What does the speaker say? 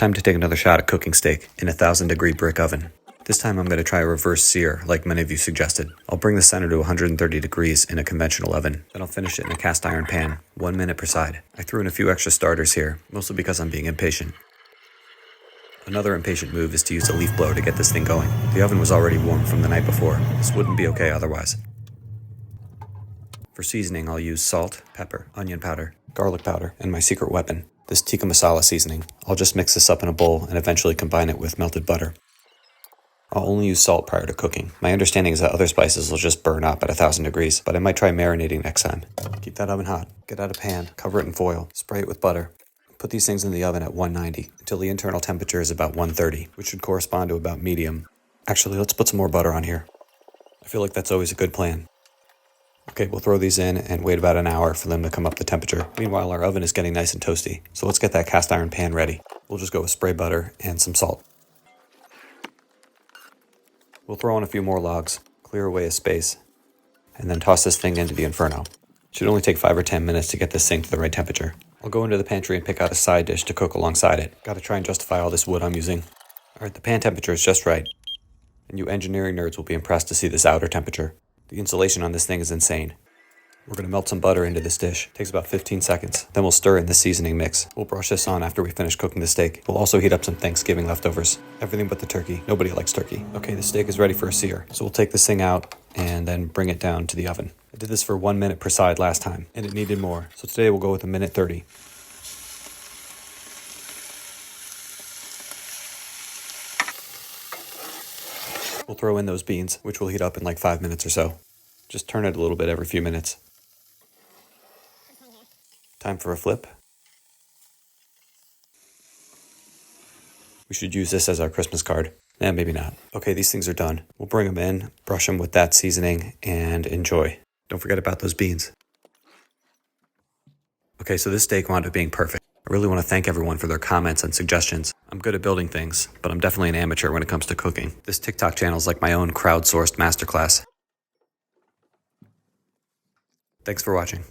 Time to take another shot at cooking steak in a 1,000-degree brick oven. This time I'm going to try a reverse sear, like many of you suggested. I'll bring the center to 130 degrees in a conventional oven. Then I'll finish it in a cast iron pan, 1 minute per side. I threw in a few extra starters here, mostly because I'm being impatient. Another impatient move is to use a leaf blower to get this thing going. The oven was already warm from the night before. This wouldn't be okay otherwise. For seasoning, I'll use salt, pepper, onion powder, garlic powder, and my secret weapon, this tikka masala seasoning. I'll just mix this up in a bowl and eventually combine it with melted butter. I'll only use salt prior to cooking. My understanding is that other spices will just burn up at 1,000 degrees, but I might try marinating next time. Keep that oven hot. Get out a pan, cover it in foil, spray it with butter. Put these things in the oven at 190 until the internal temperature is about 130, which should correspond to about medium. Actually, let's put some more butter on here. I feel like that's always a good plan. Okay, we'll throw these in and wait about an hour for them to come up to temperature. Meanwhile, our oven is getting nice and toasty, so let's get that cast iron pan ready. We'll just go with spray butter and some salt. We'll throw in a few more logs, clear away a space, and then toss this thing into the Inferno. It should only take 5 or 10 minutes to get this thing to the right temperature. I'll go into the pantry and pick out a side dish to cook alongside it. Gotta try and justify all this wood I'm using. Alright, the pan temperature is just right, and you engineering nerds will be impressed to see this outer temperature. The insulation on this thing is insane. We're going to melt some butter into this dish. It takes about 15 seconds. Then we'll stir in the seasoning mix. We'll brush this on after we finish cooking the steak. We'll also heat up some Thanksgiving leftovers. Everything but the turkey. Nobody likes turkey. Okay, the steak is ready for a sear. So we'll take this thing out and then bring it down to the oven. I did this for 1 minute per side last time, and it needed more. So today we'll go with 1:30. We'll throw in those beans, which will heat up in like 5 minutes or so. Just turn it a little bit every few minutes. Time for a flip. We should use this as our Christmas card. Maybe not. Okay, these things are done. We'll bring them in, brush them with that seasoning, and enjoy. Don't forget about those beans. Okay, so this steak wound up being perfect. I really want to thank everyone for their comments and suggestions. I'm good at building things, but I'm definitely an amateur when it comes to cooking. This TikTok channel is like my own crowdsourced masterclass. Thanks for watching.